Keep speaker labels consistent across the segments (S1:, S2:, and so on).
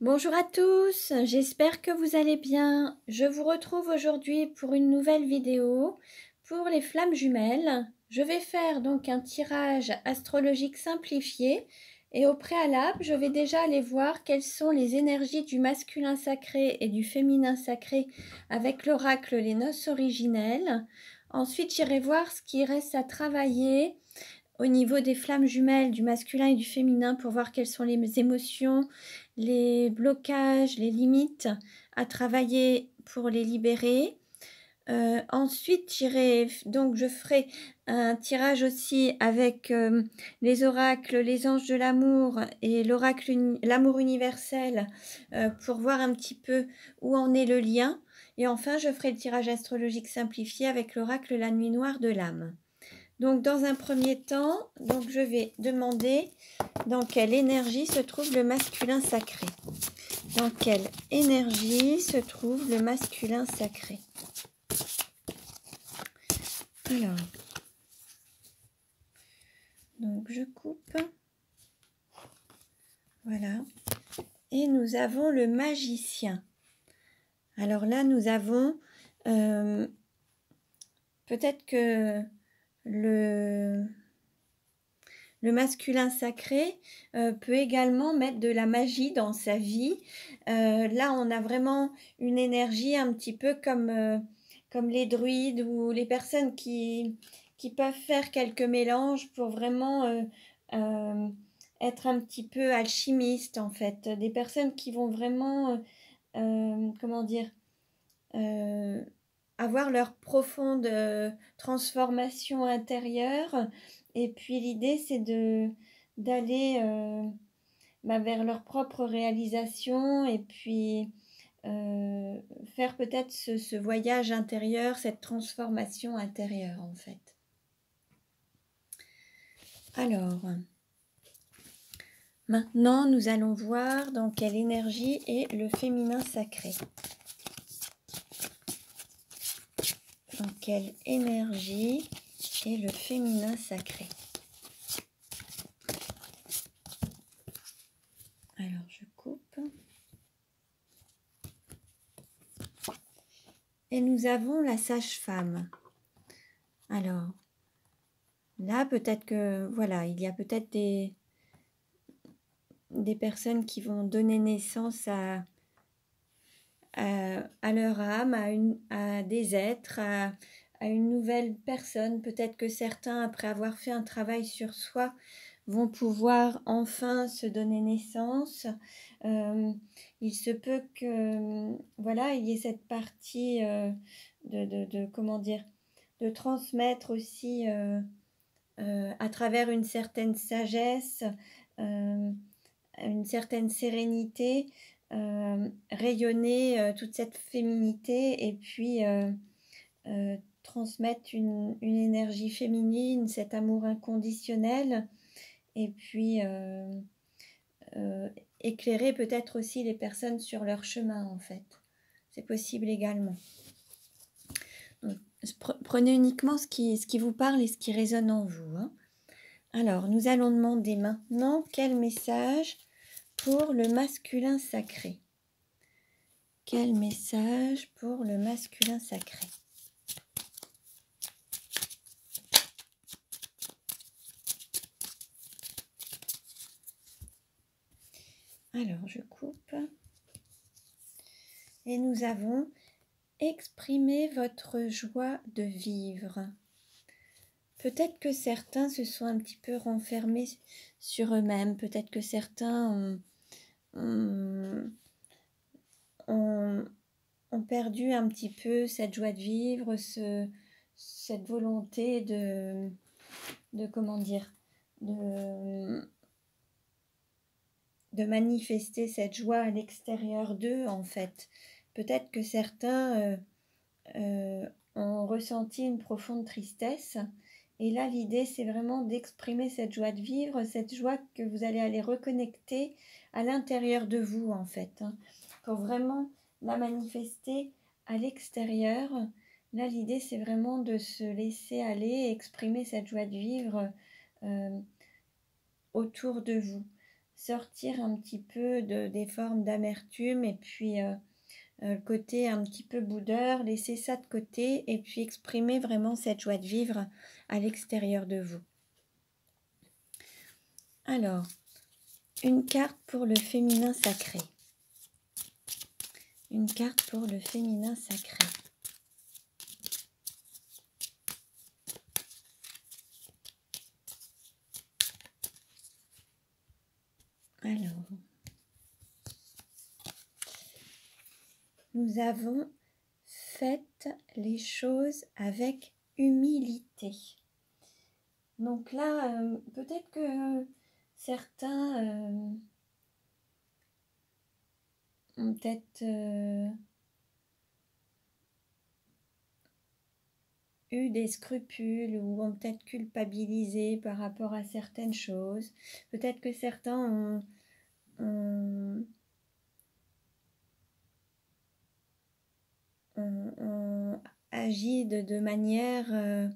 S1: Bonjour à tous, j'espère que vous allez bien. Je vous retrouve aujourd'hui pour une nouvelle vidéo pour les flammes jumelles. Je vais faire donc un tirage astrologique simplifié et au préalable, je vais déjà aller voir quelles sont les énergies du masculin sacré et du féminin sacré avec l'oracle Les Noces Originelles. Ensuite, j'irai voir ce qui reste à travailler au niveau des flammes jumelles du masculin et du féminin pour voir quelles sont les émotions, les blocages, les limites à travailler pour les libérer. Ensuite, je ferai un tirage aussi avec les oracles, les anges de l'amour et l'oracle l'amour universel pour voir un petit peu où en est le lien. Et enfin, je ferai le tirage astrologique simplifié avec l'oracle la nuit noire de l'âme. Donc, dans un premier temps, je vais demander dans quelle énergie se trouve le masculin sacré. Dans quelle énergie se trouve le masculin sacré? Alors, donc je coupe. Voilà. Et nous avons le magicien. Alors là, nous avons peut-être que le masculin sacré peut également mettre de la magie dans sa vie. Là, on a vraiment une énergie un petit peu comme les druides ou les personnes qui peuvent faire quelques mélanges pour vraiment être un petit peu alchimistes, en fait. Des personnes qui vont vraiment, comment dire, avoir leur profonde transformation intérieure. Et puis l'idée, c'est d'aller vers leur propre réalisation et puis faire peut-être ce voyage intérieur, cette transformation intérieure en fait. Alors, maintenant, nous allons voir dans quelle énergie est le féminin sacré. Dans quelle énergie est le féminin sacré? Alors, je coupe. Et nous avons la sage-femme. Alors, là, peut-être que, voilà, il y a peut-être des personnes qui vont donner naissance à leur âme, à des êtres, à une nouvelle personne. Peut-être que certains, après avoir fait un travail sur soi, vont pouvoir enfin se donner naissance. Il se peut que, voilà, il y ait cette partie comment dire, de transmettre aussi à travers une certaine sagesse, une certaine sérénité, rayonner toute cette féminité et puis transmettre une énergie féminine, cet amour inconditionnel et puis éclairer peut-être aussi les personnes sur leur chemin en fait. C'est possible également. Donc, prenez uniquement ce qui vous parle et ce qui résonne en vous. Hein. Alors, nous allons demander maintenant quel message pour le masculin sacré. Quel message pour le masculin sacré? Alors, je coupe. Et nous avons exprimé votre joie de vivre. Peut-être que certains se sont un petit peu renfermés sur eux-mêmes. Peut-être que certains ont perdu un petit peu cette joie de vivre, cette volonté de comment dire, de manifester cette joie à l'extérieur d'eux en fait. Peut-être que certains ont ressenti une profonde tristesse et là l'idée c'est vraiment d'exprimer cette joie de vivre, cette joie que vous allez aller reconnecter à l'intérieur de vous en fait, hein, pour vraiment la manifester à l'extérieur. Là l'idée c'est vraiment de se laisser aller, exprimer cette joie de vivre autour de vous. sortir un petit peu des formes d'amertume et puis le côté un petit peu boudeur, laisser ça de côté et puis exprimer vraiment cette joie de vivre à l'extérieur de vous. Alors, une carte pour le féminin sacré. Une carte pour le féminin sacré. Alors, nous avons fait les choses avec humilité. Donc là, peut-être que certains ont peut-être eu des scrupules ou ont peut-être culpabilisé par rapport à certaines choses. Peut-être que certains ont agi de manière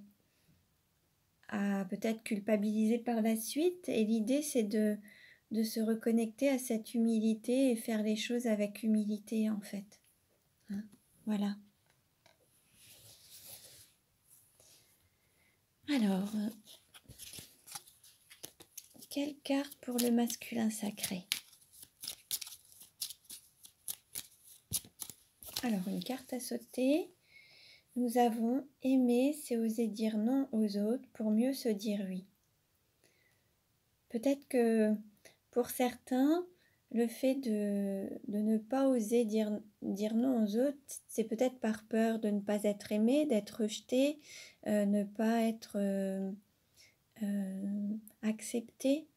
S1: à peut-être culpabiliser par la suite. Et l'idée, c'est de se reconnecter à cette humilité et faire les choses avec humilité, en fait. Hein, voilà. Alors, quelle carte pour le masculin sacré? Alors, une carte à sauter. Nous avons aimé, c'est oser dire non aux autres pour mieux se dire oui. Peut-être que pour certains, le fait de ne pas oser dire non aux autres, c'est peut-être par peur de ne pas être aimé, d'être rejeté, ne pas être accepté.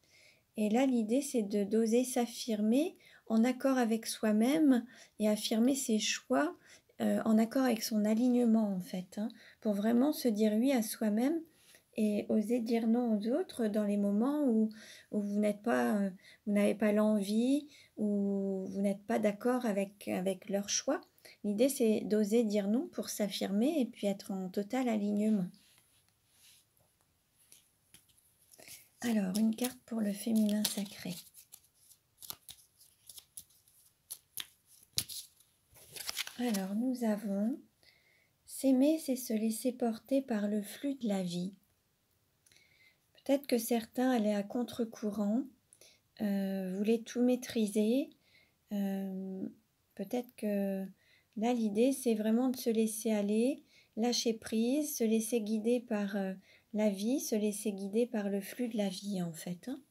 S1: Et là, l'idée, c'est d'oser s'affirmer en accord avec soi-même et affirmer ses choix en accord avec son alignement, en fait, hein, pour vraiment se dire oui à soi-même et oser dire non aux autres dans les moments où vous n'êtes pas, vous n'avez pas l'envie, ou vous n'êtes pas d'accord avec leur choix. L'idée, c'est d'oser dire non pour s'affirmer et puis être en total alignement. Alors, une carte pour le féminin sacré. Alors, nous avons s'aimer, c'est se laisser porter par le flux de la vie. Peut-être que certains allaient à contre-courant, voulaient tout maîtriser. Peut-être que là, l'idée, c'est vraiment de se laisser aller, lâcher prise, se laisser guider par la vie, se laisser guider par le flux de la vie, en fait. Hein.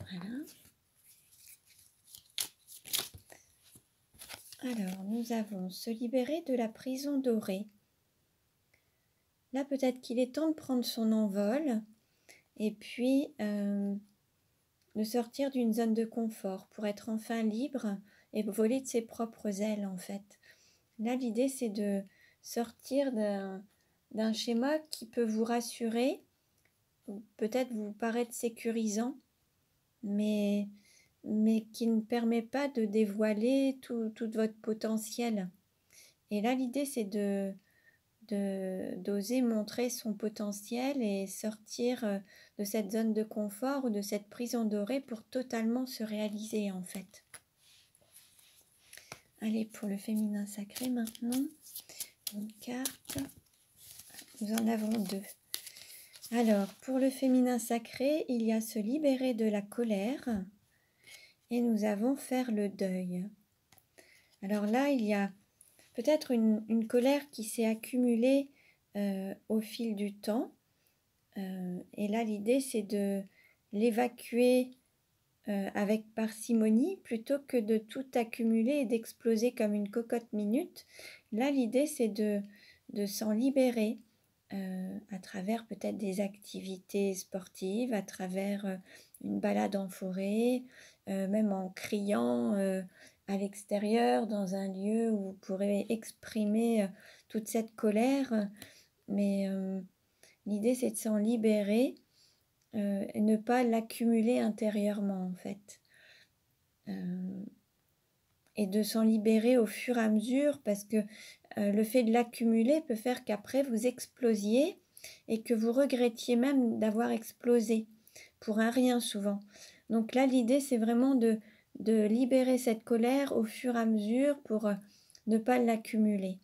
S1: Voilà. Alors, nous avons se libérer de la prison dorée. Là, peut-être qu'il est temps de prendre son envol et puis de sortir d'une zone de confort pour être enfin libre et voler de ses propres ailes, en fait. Là, l'idée, c'est de sortir d'un schéma qui peut vous rassurer, peut-être vous paraître sécurisant, mais qui ne permet pas de dévoiler tout votre potentiel. Et là, l'idée, c'est d'oser montrer son potentiel et sortir de cette zone de confort ou de cette prison dorée pour totalement se réaliser, en fait. Allez, pour le féminin sacré maintenant, une carte. Nous en avons deux. Alors, pour le féminin sacré, il y a se libérer de la colère et nous avons faire le deuil. Alors là, il y a peut-être une colère qui s'est accumulée au fil du temps. Et là, l'idée, c'est de l'évacuer avec parcimonie plutôt que de tout accumuler et d'exploser comme une cocotte minute. Là, l'idée, c'est de s'en libérer à travers peut-être des activités sportives, à travers une balade en forêt, même en criant à l'extérieur, dans un lieu où vous pourrez exprimer toute cette colère. Mais l'idée, c'est de s'en libérer et ne pas l'accumuler intérieurement, en fait. Et de s'en libérer au fur et à mesure, parce que le fait de l'accumuler peut faire qu'après, vous explosiez et que vous regrettiez même d'avoir explosé pour un rien souvent. Donc là, l'idée, c'est vraiment de libérer cette colère au fur et à mesure pour ne pas l'accumuler.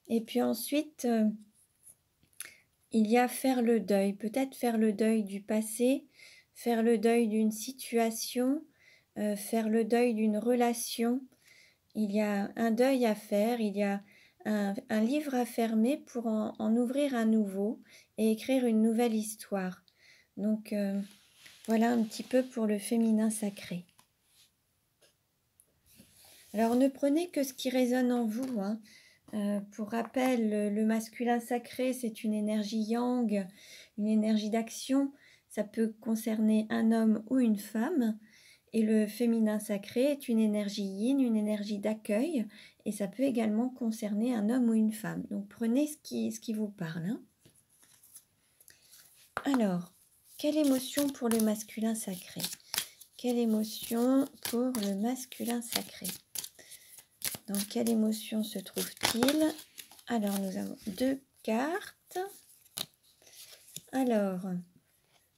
S1: Et puis ensuite, il y a faire le deuil, peut-être faire le deuil du passé, faire le deuil d'une situation, faire le deuil d'une relation. Il y a un deuil à faire, il y a un livre à fermer pour en ouvrir un nouveau et écrire une nouvelle histoire. Donc voilà un petit peu pour le féminin sacré. Alors ne prenez que ce qui résonne en vous, hein. Pour rappel, le masculin sacré, c'est une énergie yang, une énergie d'action. Ça peut concerner un homme ou une femme. Et le féminin sacré est une énergie yin, une énergie d'accueil. Et ça peut également concerner un homme ou une femme. Donc prenez ce qui vous parle, hein. Alors, quelle émotion pour le masculin sacré? Quelle émotion pour le masculin sacré? Dans quelle émotion se trouve-t-il? Alors, nous avons 2 cartes. Alors,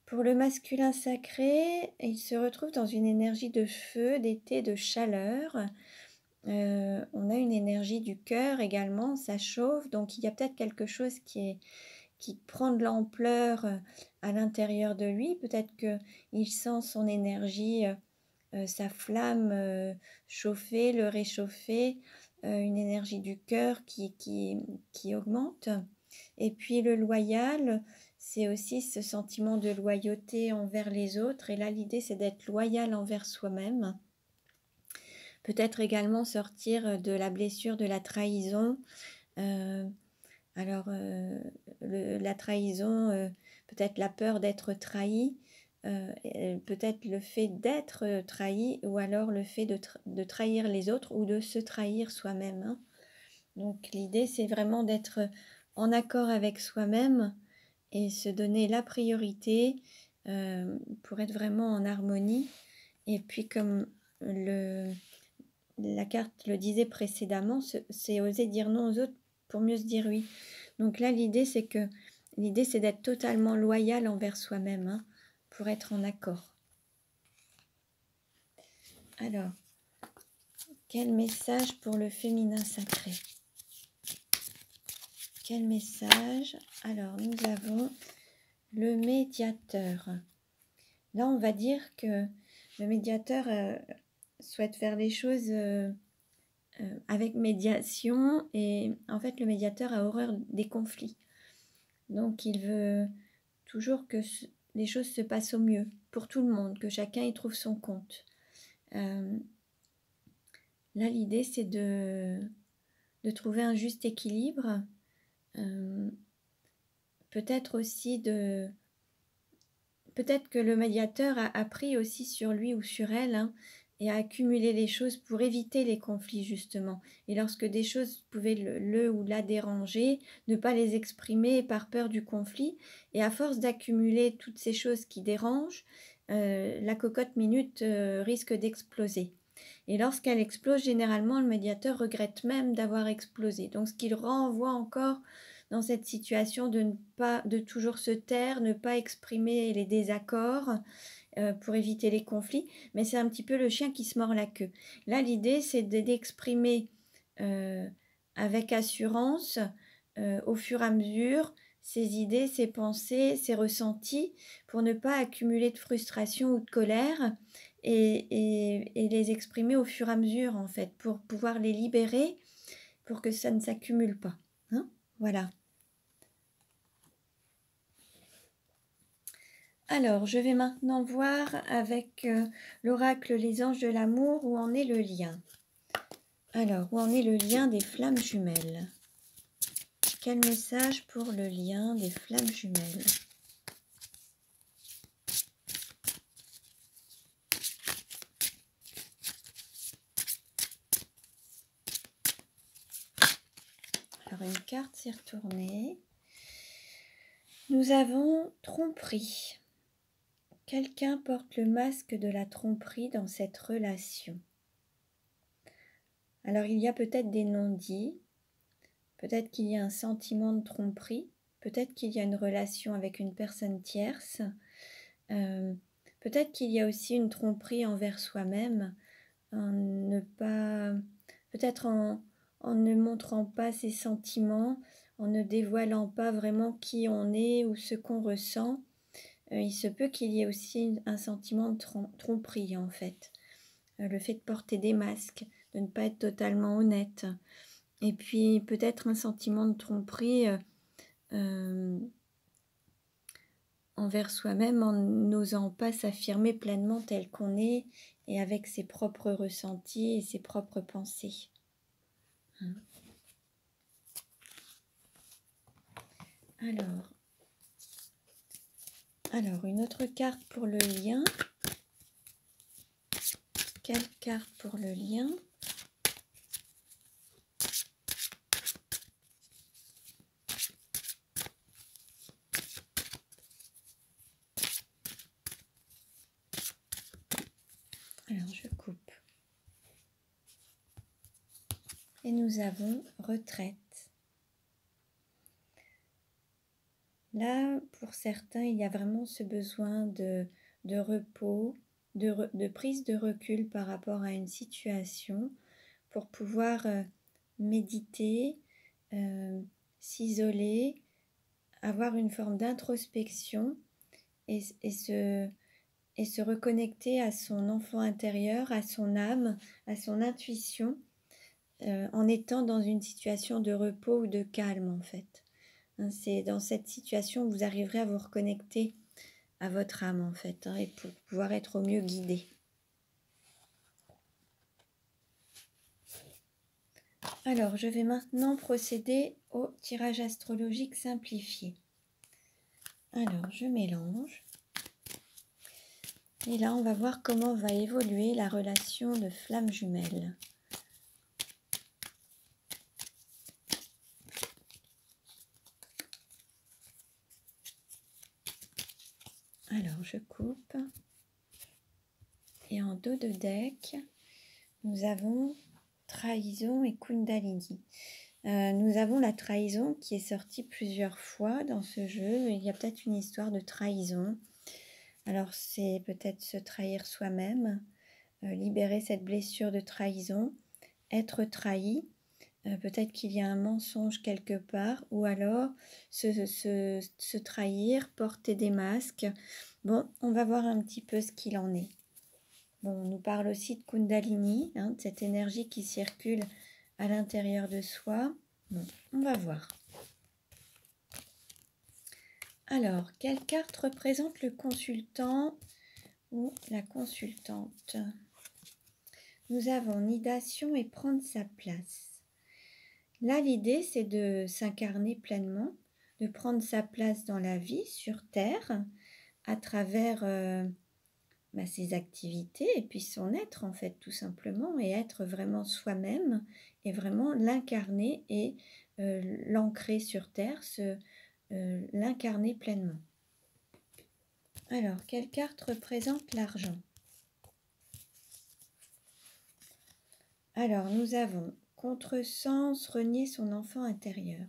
S1: pour le masculin sacré, il se retrouve dans une énergie de feu, d'été, de chaleur. On a une énergie du cœur également, ça chauffe. Donc, il y a peut-être quelque chose qui prend de l'ampleur à l'intérieur de lui. Peut-être qu'il sent son énergie, sa flamme chauffer, le réchauffer, une énergie du cœur qui augmente. Et puis le loyal, c'est aussi ce sentiment de loyauté envers les autres. Et là, l'idée, c'est d'être loyal envers soi-même. Peut-être également sortir de la blessure de la trahison. La trahison, peut-être la peur d'être trahi, peut-être le fait d'être trahi, ou alors le fait de trahir les autres ou de se trahir soi-même, hein. Donc l'idée, c'est vraiment d'être en accord avec soi-même et se donner la priorité pour être vraiment en harmonie. Et puis comme la carte le disait précédemment, c'est oser dire non aux autres pour mieux se dire oui. Donc là, l'idée, c'est d'être totalement loyal envers soi-même, hein, pour être en accord. Alors, quel message pour le féminin sacré? Quel message? Alors, nous avons le médiateur. Là, on va dire que le médiateur souhaite faire les choses avec médiation, et en fait, le médiateur a horreur des conflits. Donc, il veut toujours que les choses se passent au mieux pour tout le monde, que chacun y trouve son compte. Là, l'idée, c'est de trouver un juste équilibre. Peut-être aussi peut-être que le médiateur a pris aussi sur lui ou sur elle, hein, et a accumulé les choses pour éviter les conflits, justement. Et lorsque des choses pouvaient le ou la déranger, ne pas les exprimer par peur du conflit. Et à force d'accumuler toutes ces choses qui dérangent, la cocotte minute risque d'exploser. Et lorsqu'elle explose, généralement, le médiateur regrette même d'avoir explosé. Donc, ce qui le renvoie encore dans cette situation de toujours se taire, ne pas exprimer les désaccords pour éviter les conflits. Mais c'est un petit peu le chien qui se mord la queue. Là, l'idée, c'est d'exprimer avec assurance, au fur et à mesure, ses idées, ses pensées, ses ressentis, pour ne pas accumuler de frustration ou de colère, et les exprimer au fur et à mesure, en fait, pour pouvoir les libérer, pour que ça ne s'accumule pas, hein. Voilà. Alors, je vais maintenant voir avec l'oracle Les Anges de l'amour où en est le lien. Alors, où en est le lien des flammes jumelles? Quel message pour le lien des flammes jumelles? Alors, une carte s'est retournée. Nous avons tromperie. Quelqu'un porte le masque de la tromperie dans cette relation. Alors, il y a peut-être des non-dits, peut-être qu'il y a un sentiment de tromperie, peut-être qu'il y a une relation avec une personne tierce. Peut-être qu'il y a aussi une tromperie envers soi-même, peut-être en ne montrant pas ses sentiments, en ne dévoilant pas vraiment qui on est ou ce qu'on ressent. Il se peut qu'il y ait aussi un sentiment de tromperie en fait. Le fait de porter des masques, de ne pas être totalement honnête. Et puis peut-être un sentiment de tromperie envers soi-même en n'osant pas s'affirmer pleinement tel qu'on est et avec ses propres ressentis et ses propres pensées. Alors, une autre carte pour le lien. Quelle carte pour le lien? Alors, je coupe. Et nous avons retraite. Là, pour certains, il y a vraiment ce besoin de repos, de prise de recul par rapport à une situation pour pouvoir méditer, s'isoler, avoir une forme d'introspection et se reconnecter à son enfant intérieur, à son âme, à son intuition, en étant dans une situation de repos ou de calme en fait. C'est dans cette situation que vous arriverez à vous reconnecter à votre âme en fait, et pour pouvoir être au mieux guidé. Alors, je vais maintenant procéder au tirage astrologique simplifié. Alors, je mélange. Et là, on va voir comment va évoluer la relation de flamme jumelle. Alors, je coupe. Et en dos de deck, nous avons trahison et Kundalini. Nous avons la trahison qui est sortie plusieurs fois dans ce jeu. Il y a peut-être une histoire de trahison. Alors, c'est peut-être se trahir soi-même, libérer cette blessure de trahison, être trahi. Peut-être qu'il y a un mensonge quelque part, ou alors se trahir, porter des masques. Bon, on va voir un petit peu ce qu'il en est. Bon, on nous parle aussi de Kundalini, de cette énergie qui circule à l'intérieur de soi. Bon, on va voir. Alors, quelle carte représente le consultant ou la consultante? Nous avons nidation et prendre sa place. Là, l'idée, c'est de s'incarner pleinement, de prendre sa place dans la vie, sur Terre, à travers ses activités et puis son être, en fait, tout simplement, et être vraiment soi-même, et vraiment l'incarner et l'ancrer sur Terre, l'incarner pleinement. Alors, quelle carte représente l'argent? Alors, nous avons contresens, renier son enfant intérieur.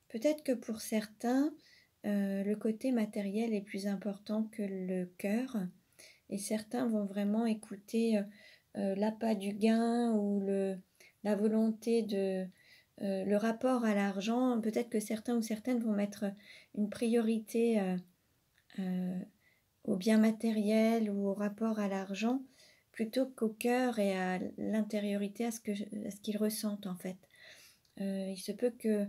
S1: Peut-être que pour certains, le côté matériel est plus important que le cœur, et certains vont vraiment écouter l'appât du gain ou la volonté de le rapport à l'argent. Peut-être que certains ou certaines vont mettre une priorité au bien matériel ou au rapport à l'argent plutôt qu'au cœur et à l'intériorité, à ce qu'ils ressentent en fait. Il se peut que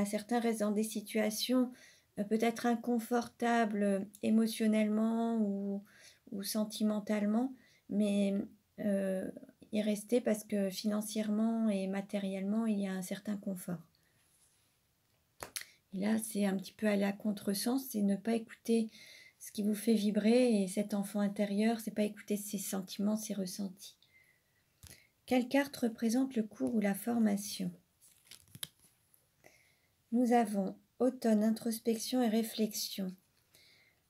S1: certains restent dans des situations peut-être inconfortables émotionnellement ou sentimentalement, mais y rester parce que financièrement et matériellement, il y a un certain confort. Et là, c'est un petit peu aller à contresens, c'est ne pas écouter ce qui vous fait vibrer, et cet enfant intérieur, c'est pas écouter ses sentiments, ses ressentis. Quelle carte représente le cours ou la formation? Nous avons automne, introspection et réflexion.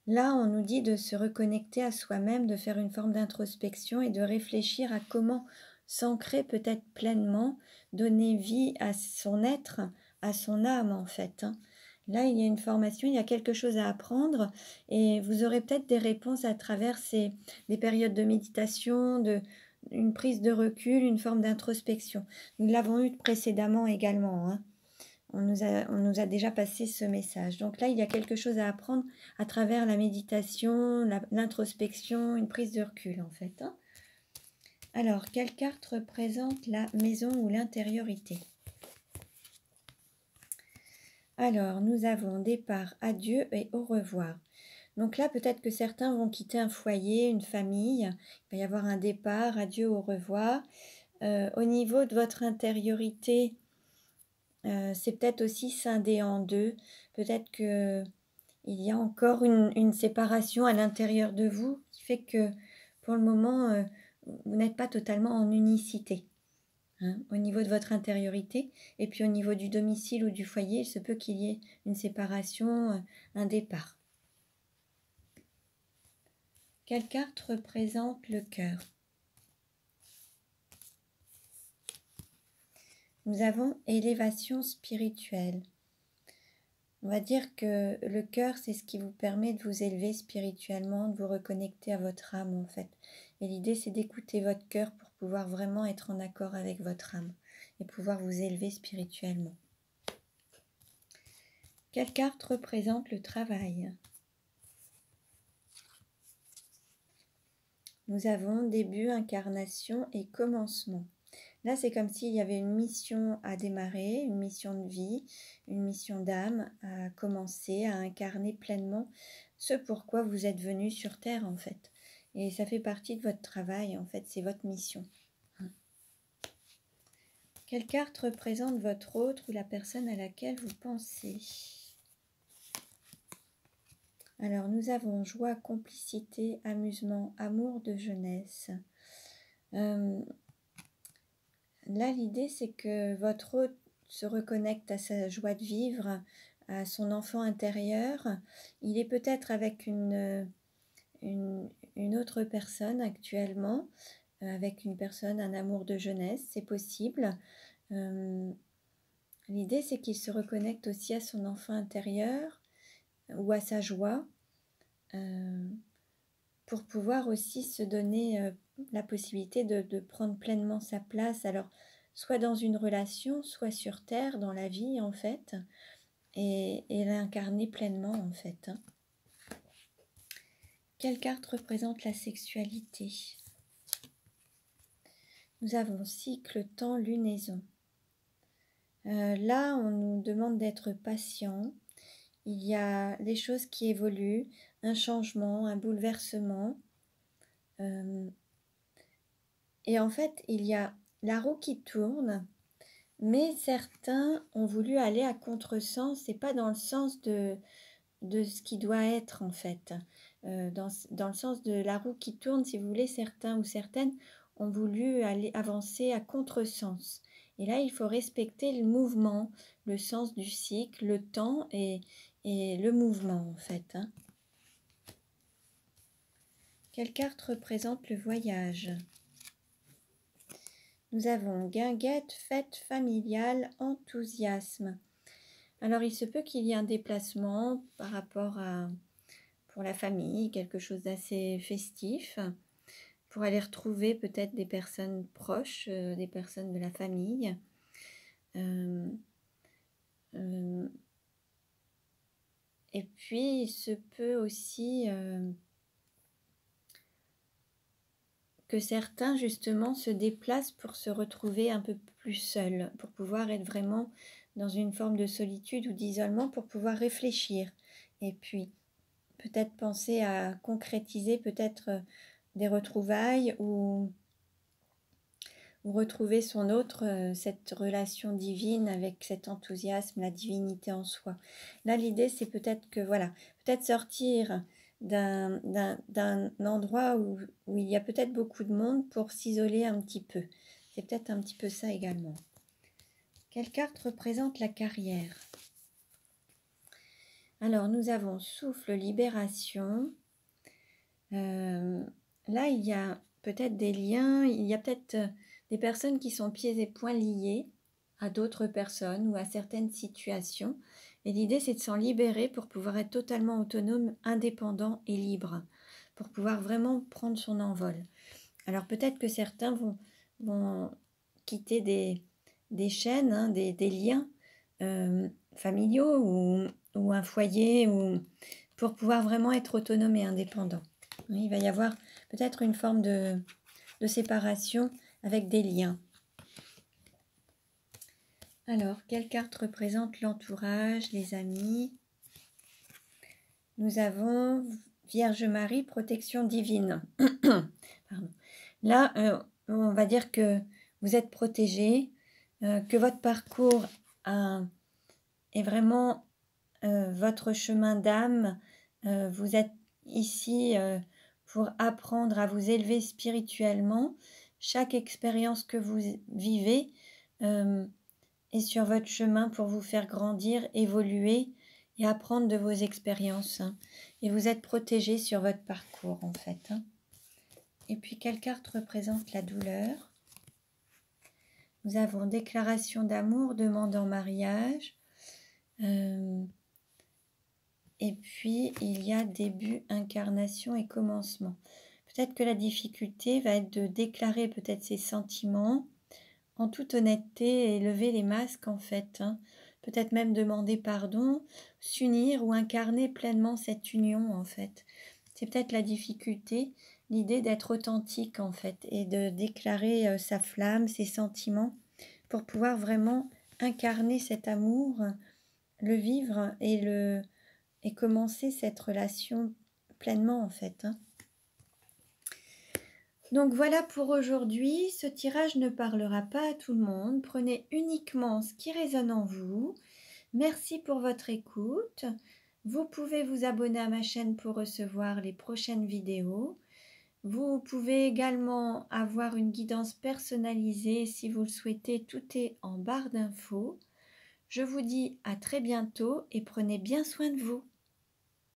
S1: Là, on nous dit de se reconnecter à soi-même, de faire une forme d'introspection et de réfléchir à comment s'ancrer peut-être pleinement, donner vie à son être, à son âme en fait, Là, il y a une formation, il y a quelque chose à apprendre et vous aurez peut-être des réponses à travers des périodes de méditation, une prise de recul, une forme d'introspection. Nous l'avons eu précédemment également, hein. On nous a déjà passé ce message. Donc là, il y a quelque chose à apprendre à travers la méditation, l'introspection, une prise de recul en fait, hein. Alors, quelle carte représente la maison ou l'intériorité? Alors, nous avons départ, adieu et au revoir. Donc là, peut-être que certains vont quitter un foyer, une famille. Il va y avoir un départ, adieu, au revoir. Au niveau de votre intériorité, c'est peut-être aussi scindé en deux. Peut-être que il y a encore une séparation à l'intérieur de vous qui fait que pour le moment, vous n'êtes pas totalement en unicité, hein, au niveau de votre intériorité. Et puis au niveau du domicile ou du foyer, il se peut qu'il y ait une séparation, un départ. Quelle carte représente le cœur? Nous avons élévation spirituelle. On va dire que le cœur, c'est ce qui vous permet de vous élever spirituellement, de vous reconnecter à votre âme en fait. Et l'idée, c'est d'écouter votre cœur pour pouvoir vraiment être en accord avec votre âme et pouvoir vous élever spirituellement. Quelle carte représente le travail? Nous avons début, incarnation et commencement. Là, c'est comme s'il y avait une mission à démarrer, une mission de vie, une mission d'âme à commencer, à incarner pleinement ce pourquoi vous êtes venu sur Terre, en fait. Et ça fait partie de votre travail, en fait, c'est votre mission. Quelle carte représente votre autre ou la personne à laquelle vous pensez? Alors, nous avons joie, complicité, amusement, amour de jeunesse. Là, l'idée, c'est que votre hôte se reconnecte à sa joie de vivre, à son enfant intérieur. Il est peut-être avec une autre personne actuellement, avec une personne, un amour de jeunesse, c'est possible. L'idée, c'est qu'il se reconnecte aussi à son enfant intérieur ou à sa joie, pour pouvoir aussi se donner la possibilité de prendre pleinement sa place, alors soit dans une relation, soit sur Terre, dans la vie en fait, et l'incarner pleinement en fait, hein. Quelle carte représente la sexualité? Nous avons cycle, temps, lunaison. Là, on nous demande d'être patient. Il y a des choses qui évoluent, un changement, un bouleversement. Et en fait, il y a la roue qui tourne, mais certains ont voulu aller à contresens et pas dans le sens de ce qui doit être en fait. Dans le sens de la roue qui tourne, si vous voulez, certains ou certaines ont voulu aller avancer à contresens. Et là, il faut respecter le mouvement, le sens du cycle, le temps et le mouvement en fait, hein. Quelle carte représente le voyage? Nous avons guinguette, fête familiale, enthousiasme. Alors, il se peut qu'il y ait un déplacement par rapport pour la famille, quelque chose d'assez festif, pour aller retrouver peut-être des personnes proches, des personnes de la famille. Et puis, il se peut aussi que certains, justement, se déplacent pour se retrouver un peu plus seuls, pour pouvoir être vraiment dans une forme de solitude ou d'isolement, pour pouvoir réfléchir. Et puis, peut-être penser à concrétiser peut-être des retrouvailles ou retrouver son autre, cette relation divine avec cet enthousiasme, la divinité en soi. Là, l'idée, c'est peut-être que, voilà, peut-être sortir d'un endroit où il y a peut-être beaucoup de monde pour s'isoler un petit peu. C'est peut-être un petit peu ça également. Quelle carte représente la carrière? Alors, nous avons souffle, libération. Là, il y a peut-être des liens, il y a peut-être des personnes qui sont pieds et poings liées à d'autres personnes ou à certaines situations. Et l'idée, c'est de s'en libérer pour pouvoir être totalement autonome, indépendant et libre, pour pouvoir vraiment prendre son envol. Alors peut-être que certains vont quitter des chaînes, hein, des liens familiaux ou un foyer, pour pouvoir vraiment être autonome et indépendant. Il va y avoir peut-être une forme de séparation avec des liens. Alors, quelle carte représente l'entourage, les amis? Nous avons Vierge Marie, protection divine. Pardon. Là, on va dire que vous êtes protégé, que votre parcours est vraiment votre chemin d'âme. Vous êtes ici pour apprendre à vous élever spirituellement. Chaque expérience que vous vivez est sur votre chemin pour vous faire grandir, évoluer et apprendre de vos expériences. Et vous êtes protégé sur votre parcours en fait. Et puis, quelle carte représente la douleur? Nous avons déclaration d'amour, demande en mariage. Et puis, il y a début, incarnation et commencement. Peut-être que la difficulté va être de déclarer peut-être ses sentiments en toute honnêteté et lever les masques en fait. Peut-être même demander pardon, s'unir ou incarner pleinement cette union en fait. C'est peut-être la difficulté, l'idée d'être authentique en fait et de déclarer sa flamme, ses sentiments pour pouvoir vraiment incarner cet amour, le vivre et commencer cette relation pleinement en fait. Donc voilà pour aujourd'hui. Ce tirage ne parlera pas à tout le monde. Prenez uniquement ce qui résonne en vous. Merci pour votre écoute. Vous pouvez vous abonner à ma chaîne pour recevoir les prochaines vidéos. Vous pouvez également avoir une guidance personnalisée si vous le souhaitez. Tout est en barre d'infos. Je vous dis à très bientôt et prenez bien soin de vous.